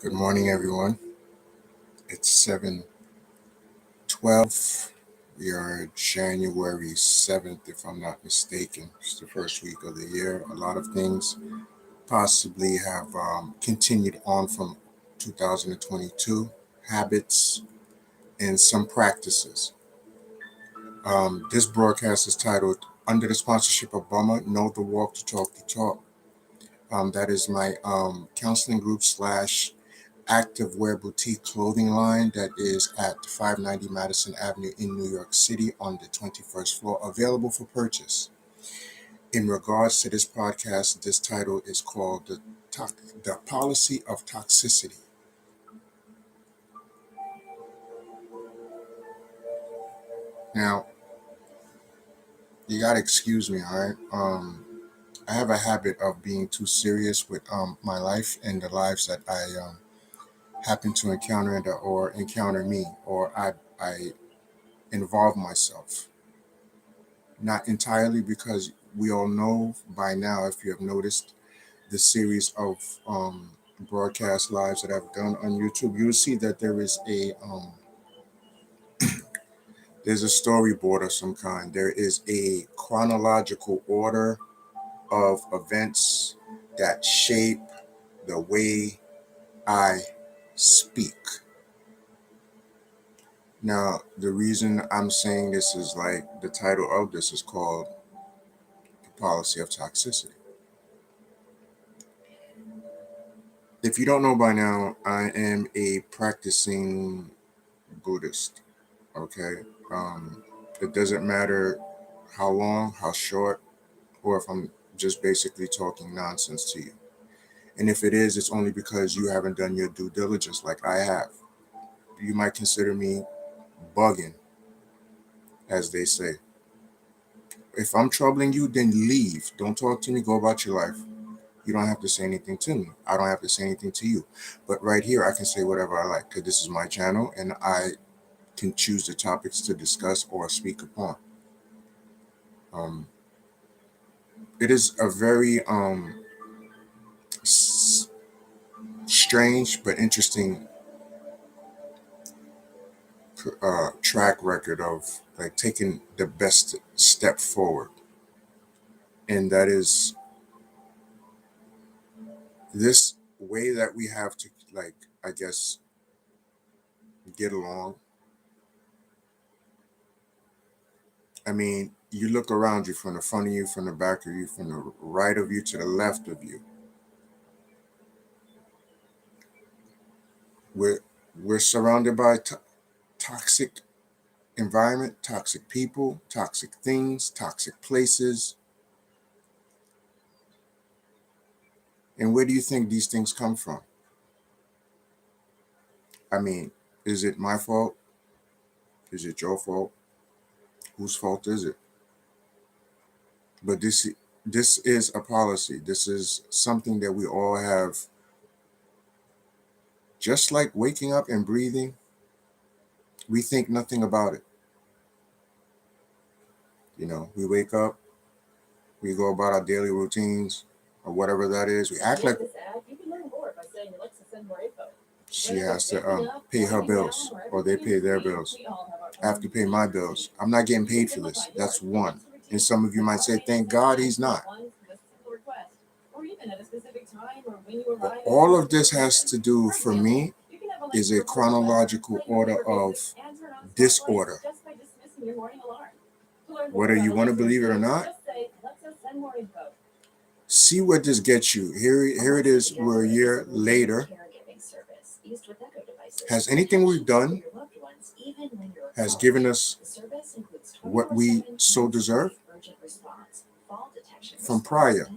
Good morning, everyone. It's 7:12. We are January 7th, if I'm not mistaken. It's the first week of the year. A lot of things possibly have continued on from 2022, habits and some practices. This broadcast is titled Under the Sponsorship of Bummer, Know the Walk to Talk the Talk. That is my counseling group slash active wear boutique clothing line that is at 590 Madison Avenue in New York City on the 21st floor, available for purchase. In regards to this podcast, this title is called the Policy of Toxicity. Now, you gotta excuse me, all right? I have a habit of being too serious with my life and the lives that I happen to encounter or encounter me, or I involve myself. Not entirely, because we all know by now, if you have noticed the series of broadcast lives that I've done on YouTube, you'll see that there's a storyboard of some kind. There is a chronological order of events that shape the way I speak. Now, the reason I'm saying this is like the title of this is called The Policy of Toxicity. If you don't know by now, I am a practicing Buddhist. Okay. It doesn't matter how long, how short, or if I'm just basically talking nonsense to you. And if it is, it's only because you haven't done your due diligence like I have. You might consider me bugging, as they say. If I'm troubling you, then leave. Don't talk to me. Go about your life. You don't have to say anything to me. I don't have to say anything to you. But right here, I can say whatever I like, because this is my channel and I can choose the topics to discuss or speak upon. Um, it is a very s- strange but interesting track record of like taking the best step forward, and that is this way that we have to, like, I guess, get along. I mean, you look around you, from the front of you, from the back of you, from the right of you to the left of you. We're we're surrounded by toxic environment, toxic people, toxic things, toxic places. And where do you think these things come from? I mean, is it my fault? Is it your fault? Whose fault is it? But this is a policy. This is something that we all have. Just like waking up and breathing, we think nothing about it. We wake up, we go about our daily routines or whatever that is. We act like she has to pay her bills, or they pay their bills. I have to pay my bills. I'm not getting paid for this. That's one. And some of you might say, thank God he's not. But all of this has to do, for me, is a chronological order of disorder. Whether you want to believe it or not, see what this gets you. Here it is. We're a year later. Has anything we've done has given us what we so deserve from prior?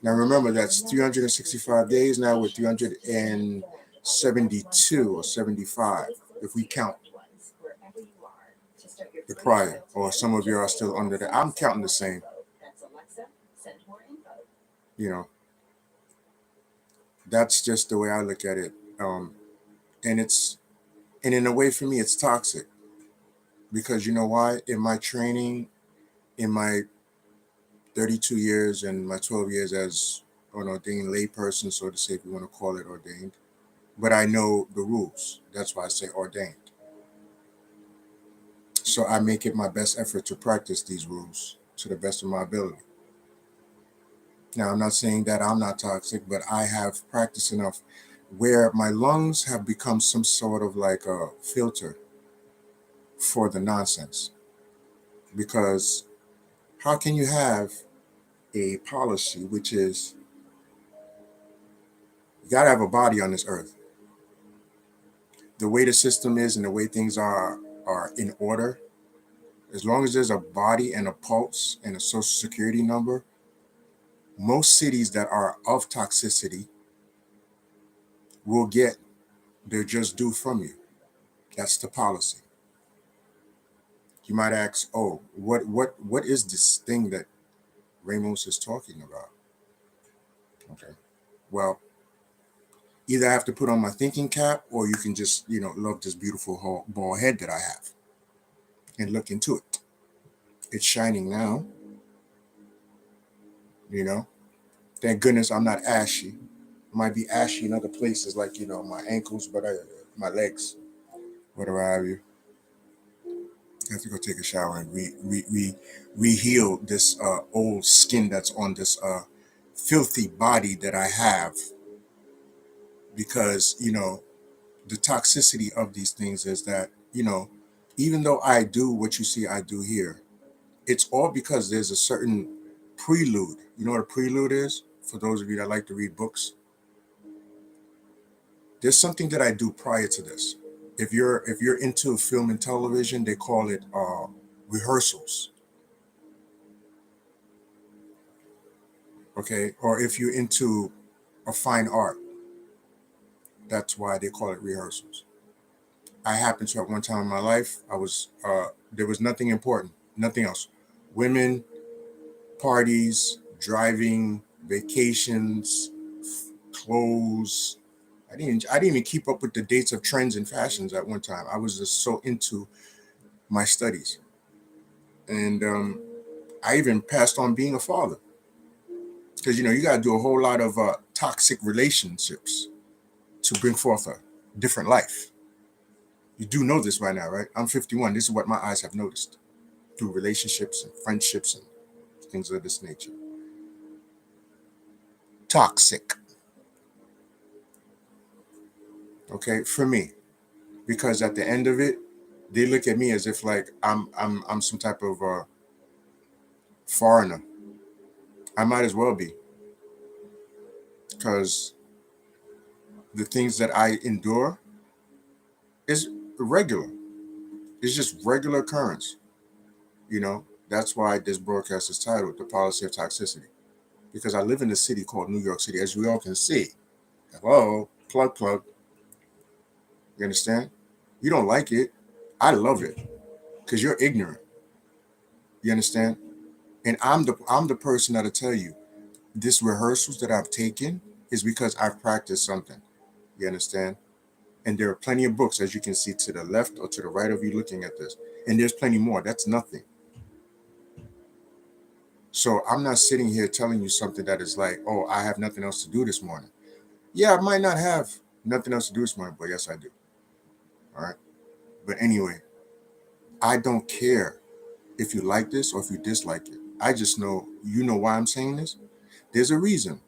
Now remember, that's 365 days. Now we're 372 or 75, if we count the prior, or some of you are still under that. I'm counting the same. You know, that's just the way I look at it. And in a way, for me, it's toxic, because you know why? In my training, in my 32 years and my 12 years as an ordained layperson, so to say, if you want to call it ordained, but I know the rules. That's why I say ordained. So I make it my best effort to practice these rules to the best of my ability. Now, I'm not saying that I'm not toxic, but I have practiced enough where my lungs have become some sort of like a filter for the nonsense. Because how can you have a policy which is you got to have a body on this earth? The way the system is and the way things are in order, as long as there's a body and a pulse and a social security number, most cities that are of toxicity will get their just due from you. That's the policy. You might ask, "Oh, what is this thing that Ramos is talking about?" Okay, well, either I have to put on my thinking cap, or you can just love this beautiful bald head that I have and look into it. It's shining now. You know, thank goodness I'm not ashy. I might be ashy in other places, like my ankles, but my legs, whatever have you. I have to go take a shower and re heal this old skin that's on this filthy body that I have, because the toxicity of these things is that even though I do what you see I do here, it's all because there's a certain prelude. You know what a prelude is? For those of you that like to read books, there's something that I do prior to this. If you're into film and television, they call it rehearsals. Okay, or if you're into a fine art, that's why they call it rehearsals. I happened to, at one time in my life, I was there was nothing important, nothing else. Women, parties, driving, vacations, clothes. I didn't even keep up with the dates of trends and fashions at one time. I was just so into my studies, and I even passed on being a father, because you got to do a whole lot of toxic relationships to bring forth a different life. You do know this by now, right? I'm 51. This is what my eyes have noticed through relationships and friendships and things of this nature. Toxic, okay, for me, because at the end of it, they look at me as if like I'm some type of foreigner. I might as well be, because the things that I endure is regular. It's just regular occurrence. That's why this broadcast is titled "The Policy of Toxicity," because I live in a city called New York City, as we all can see. Hello, plug plug. You understand? You don't like it. I love it because you're ignorant. You understand? And I'm the person that'll tell you this rehearsals that I've taken is because I've practiced something. You understand? And there are plenty of books, as you can see to the left or to the right of you looking at this. And there's plenty more. That's nothing. So I'm not sitting here telling you something that is like, oh, I have nothing else to do this morning. Yeah, I might not have nothing else to do this morning, but yes, I do. All right. But anyway, I don't care if you like this or if you dislike it. I just know, why I'm saying this? There's a reason.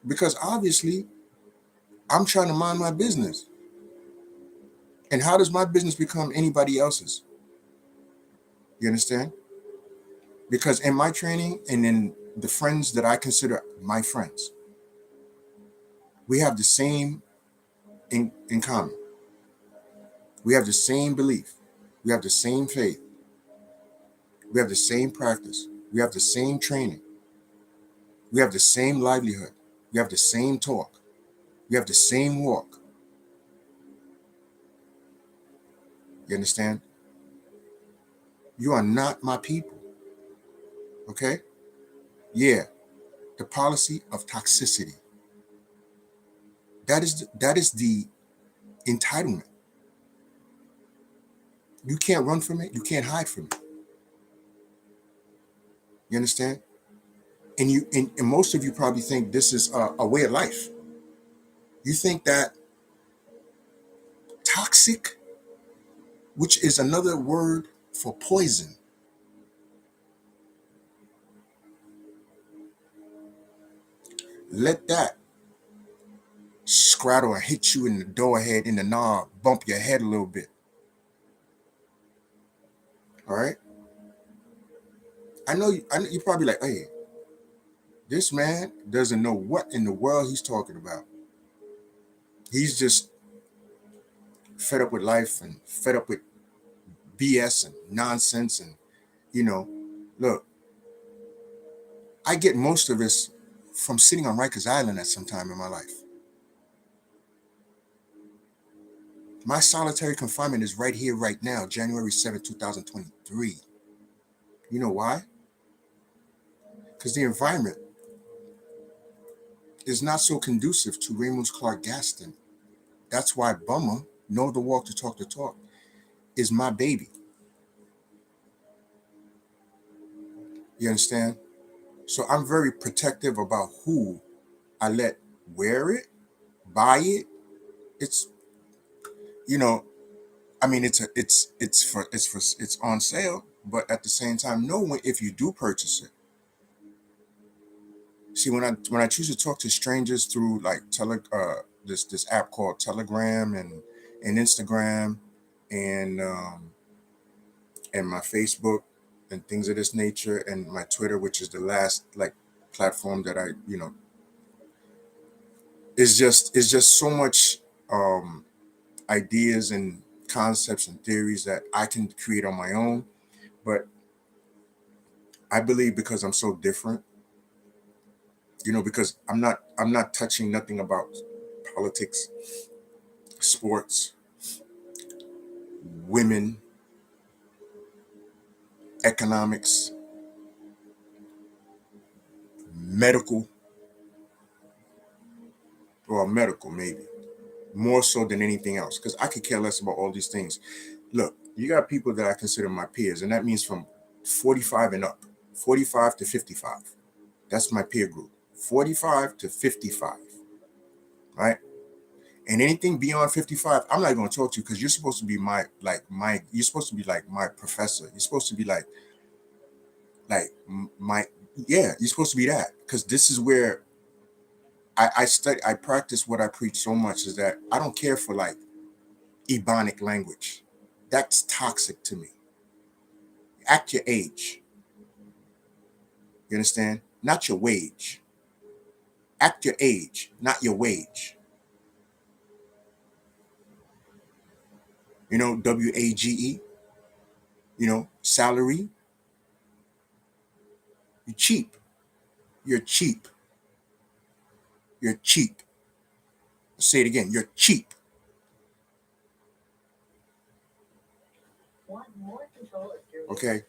Because obviously, I'm trying to mind my business. And how does my business become anybody else's? You understand? Because in my training and in the friends that I consider my friends, we have the same in common. We have the same belief. We have the same faith. We have the same practice. We have the same training. We have the same livelihood. We have the same talk. We have the same walk. You understand? You are not my people. Okay? Yeah. The policy of toxicity. That is the entitlement. You can't run from it. You can't hide from it. You understand? And most of you probably think this is a way of life. You think that toxic, which is another word for poison. Let that scrattle and hit you in the door head, in the knob, bump your head a little bit. All right. I know you're probably like, hey, this man doesn't know what in the world he's talking about. He's just fed up with life and fed up with BS and nonsense. And, you know, look, I get most of this from sitting on Rikers Island at some time in my life. My solitary confinement is right here, right now, January 7th, 2023. You know why? Because the environment is not so conducive to Raymond's Clark Gaston. That's why Bummer, know the walk to talk the talk, is my baby. You understand? So I'm very protective about who I let wear it, buy it. It's, you know, I mean, it's on sale, but at the same time, know when, if you do purchase it. See, when I choose to talk to strangers through like this app called Telegram and Instagram and and my Facebook and things of this nature and my Twitter, which is the last like platform that I it's just so much um, ideas and concepts and theories that I can create on my own. But I believe because I'm so different, because I'm not touching nothing about politics, sports, women, economics, medical, or medical maybe more so than anything else because I could care less about all these things. Look, you got people that I consider my peers, and that means from 45 and up, 45 to 55. That's my peer group. 45 to 55, right? And anything beyond 55, I'm not going to talk to you because you're supposed to be you're supposed to be like my professor. You're supposed to be my, yeah, you're supposed to be that because this is where I study, I practice what I preach so much is that I don't care for like Ebonic language. That's toxic to me. Act your age. You understand? Not your wage. Act your age, not your wage. WAGE, salary. You cheap. You're cheap. You're cheap. Say it again. You're cheap. Okay?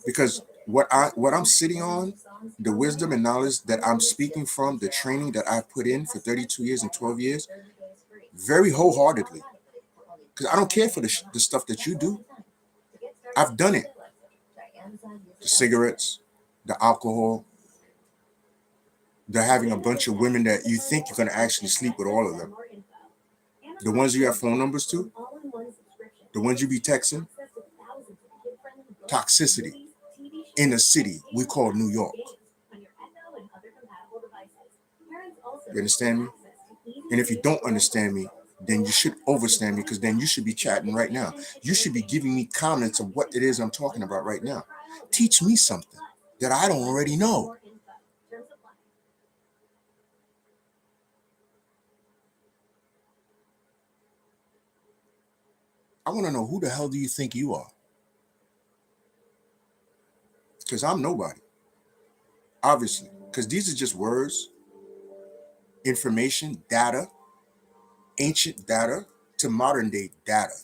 Because what I'm sitting on, the wisdom and knowledge that I'm speaking from, the training that I've put in for 32 years and 12 years, very wholeheartedly. Because I don't care for the stuff that you do. I've done it. The cigarettes, the alcohol, the having a bunch of women that you think you're going to actually sleep with all of them. The ones you have phone numbers to, the ones you be texting, toxicity in a city we call New York. You understand me? And if you don't understand me, then you should understand me because then you should be chatting right now. You should be giving me comments of what it is I'm talking about right now. Teach me something that I don't already know. I want to know who the hell do you think you are? Because I'm nobody, obviously. Because these are just words, information, data, ancient data to modern day data.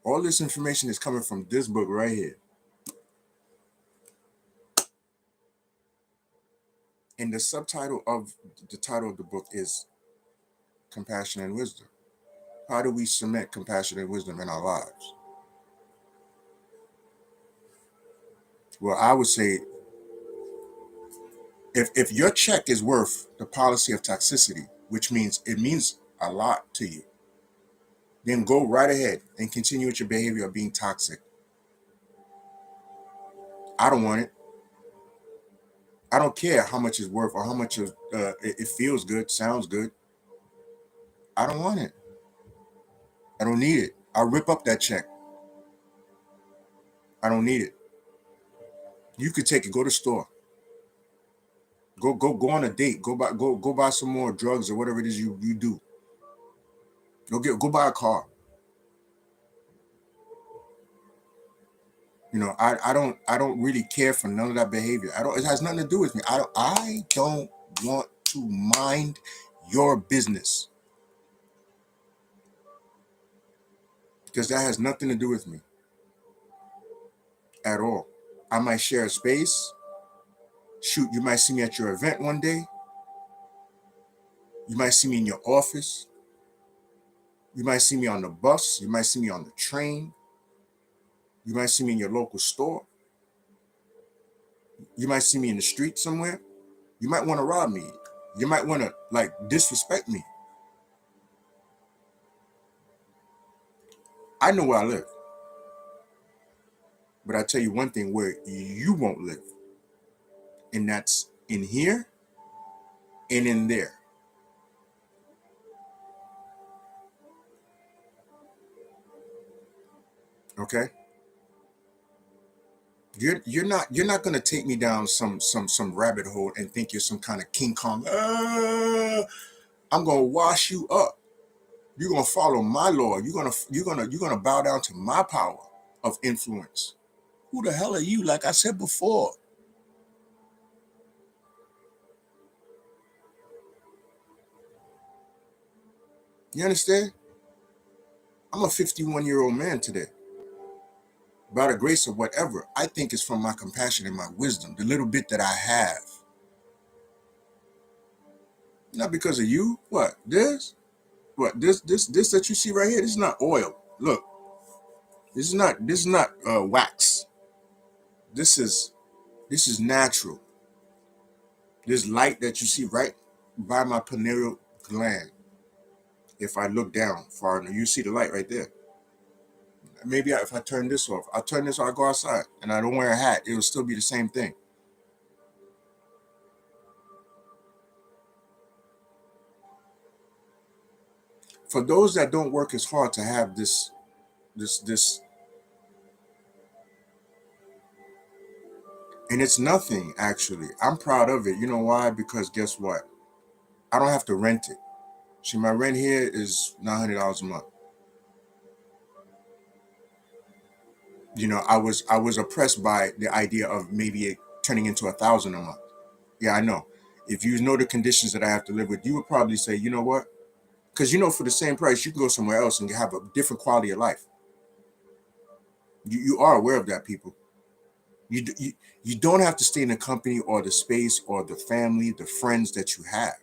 All this information is coming from this book right here. And the subtitle of the title of the book is Compassion and Wisdom. How do we cement compassion and wisdom in our lives? Well, I would say if your check is worth the policy of toxicity, which means it means a lot to you, then go right ahead and continue with your behavior of being toxic. I don't want it. I don't care how much it's worth or how much it feels good, sounds good. I don't want it. I don't need it. I'll rip up that check. I don't need it. You could take it. Go to the store. Go on a date. Go buy some more drugs or whatever it is you do. Go buy a car. I don't really care for none of that behavior. I don't. It has nothing to do with me. I don't want to mind your business because that has nothing to do with me at all. I might share a space. Shoot, you might see me at your event one day. You might see me in your office. You might see me on the bus. You might see me on the train. You might see me in your local store. You might see me in the street somewhere. You might want to rob me. You might want to like disrespect me. I know where I live, but I tell you one thing where you won't live, and that's in here and in there. Okay? You're not gonna take me down some rabbit hole and think you're some kind of King Kong. I'm gonna wash you up. You're gonna follow my law. You're gonna bow down to my power of influence. Who the hell are you? Like I said before, you understand? I'm a 51-year-old man today. By the grace of whatever, I think it's from my compassion and my wisdom, the little bit that I have. Not because of you. What? This that you see right here, this is not oil. Look, this is not wax. This is this is natural. This light that you see right by my pineal gland. If I look down far enough, you see the light right there. Maybe if I turn this off, I'll turn this off, I go outside and I don't wear a hat, it will still be the same thing. For those that don't work as hard to have this, and it's nothing actually. I'm proud of it. You know why? Because guess what? I don't have to rent it. See, my rent here is $900 a month. I was oppressed by the idea of maybe it turning into 1,000 a month. Yeah, I know. If you know the conditions that I have to live with, you would probably say, you know what? Because for the same price, you can go somewhere else and have a different quality of life. You are aware of that, people. You don't have to stay in the company or the space or the family, the friends that you have.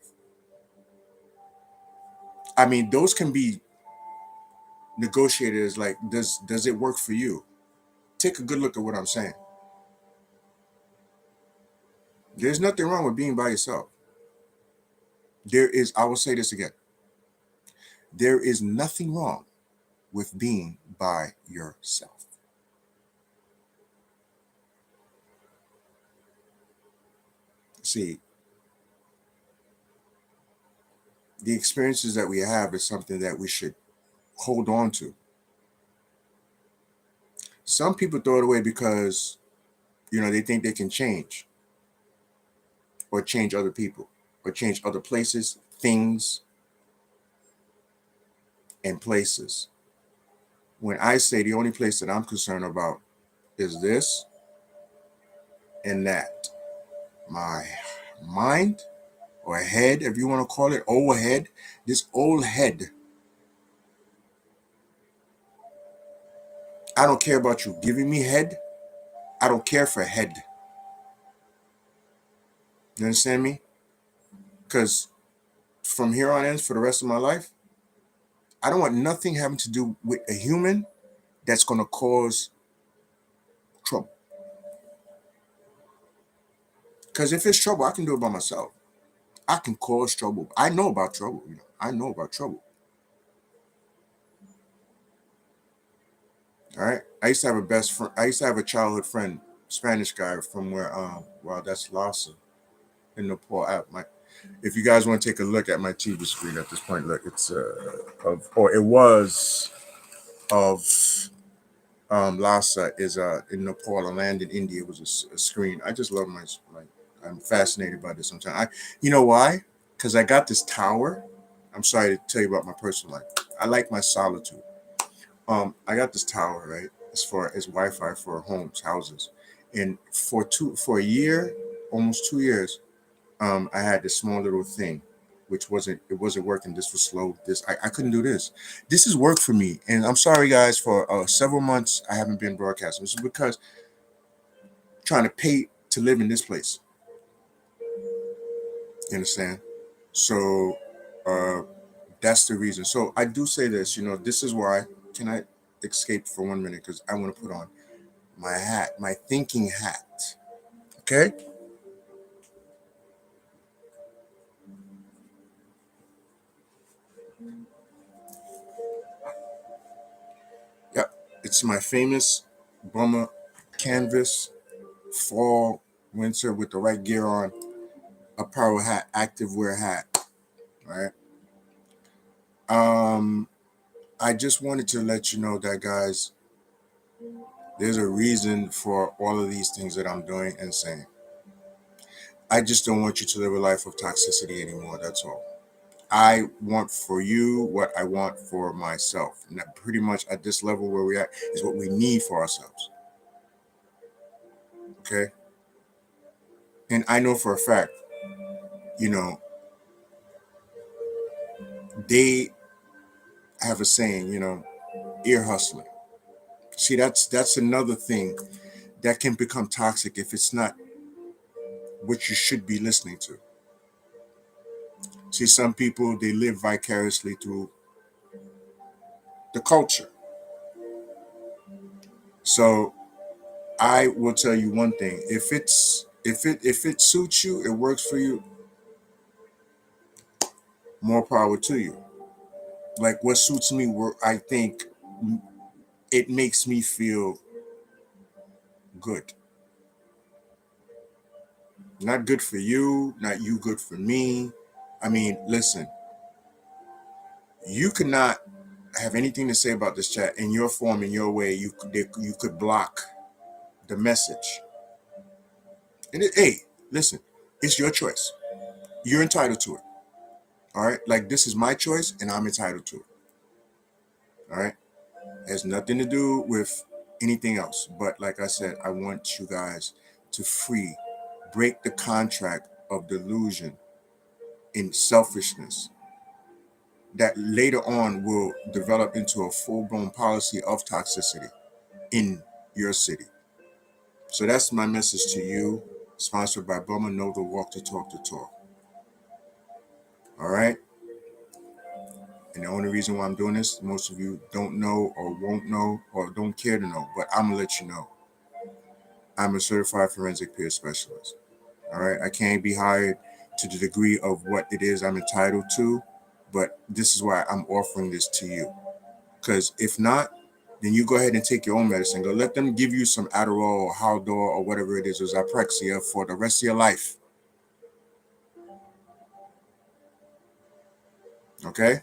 I mean, those can be negotiated as like, does it work for you? Take a good look at what I'm saying. There's nothing wrong with being by yourself. I will say this again. There is nothing wrong with being by yourself. See, the experiences that we have is something that we should hold on to. Some people throw it away because, they think they can change or change other people or change other places, things, and places. When I say the only place that I'm concerned about is this and that, my mind or head, if you want to call it, old head, this old head. I don't care about you giving me head. I don't care for head. You understand me? Because from here on in, for the rest of my life, I don't want nothing having to do with a human that's going to cause trouble. Because if it's trouble, I can do it by myself. I can cause trouble. I know about trouble. I know about trouble. All right. I used to have a best friend. I used to have a childhood friend, Spanish guy from where well, that's Lhasa in Nepal. If you guys want to take a look at my TV screen at this point, look, it's of or it was of Lhasa is in Nepal, a land in India. It was a screen. I just love my. I'm fascinated by this sometimes. You know why? Because I got this tower. I'm sorry to tell you about my personal life. I like my solitude. I got this tower, right? As Wi-Fi for homes, houses, and for a year, almost 2 years, I had this small little thing, which wasn't working. This was slow. I couldn't do this. This is work for me, and I'm sorry, guys, for several months I haven't been broadcasting. This is because I'm trying to pay to live in this place. You understand? So, uh, that's the reason. So I do say this. This is why. Can I escape for 1 minute? Because I want to put on my hat, my thinking hat. Okay. Yep. It's my famous bomber canvas fall winter with the right gear on, a power hat, active wear hat. Right. Um, I just wanted to let you know that, guys, there's a reason for all of these things that I'm doing and saying. I just don't want you to live a life of toxicity anymore. That's all. I want for you what I want for myself. And that pretty much at this level where we're at is what we need for ourselves. Okay. And I know for a fact, you know, they have a saying, ear hustling. See, that's another thing that can become toxic if it's not what you should be listening to. See, some people they live vicariously through the culture. So I will tell you one thing: if it suits you, it works for you. More power to you. Like what suits me, I think it makes me feel good. Not good for you, not you good for me. I mean, listen, you could not have anything to say about this chat in your form, in your way. You could block the message. Hey, listen, it's your choice. You're entitled to it. All right, like this is my choice, and I'm entitled to it. All right, it has nothing to do with anything else. But like I said, I want you guys to break the contract of delusion and selfishness that later on will develop into a full-blown policy of toxicity in your city. So that's my message to you, sponsored by Bummer Know the Walk to Talk the Talk. All right. And the only reason why I'm doing this, most of you don't know or won't know or don't care to know, but I'm gonna let you know. I'm a certified forensic peer specialist. All right. I can't be hired to the degree of what it is I'm entitled to, but this is why I'm offering this to you. Because if not, then you go ahead and take your own medicine. Go let them give you some Adderall or Haldor or whatever it is, or Zyprexa for the rest of your life. Okay?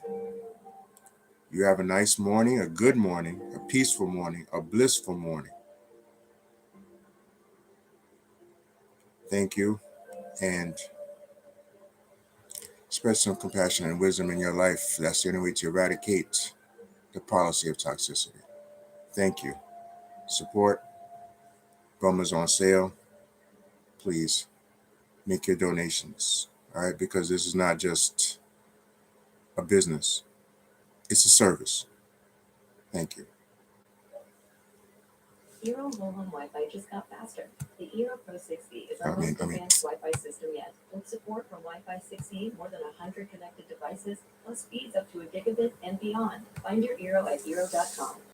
You have a nice morning, a good morning, a peaceful morning, a blissful morning. Thank you. And spread some compassion and wisdom in your life. That's the only way to eradicate the policy of toxicity. Thank you. Support. Bummers on sale. Please make your donations. All right? Because this is not just a business, it's a service. Thank you. Eero mobile Wi-Fi just got faster. The Eero Pro 60 is our most advanced Wi-Fi system yet, with support from Wi-Fi 6E, more than 100 connected devices, plus speeds up to a gigabit and beyond. Find your Eero at eero.com.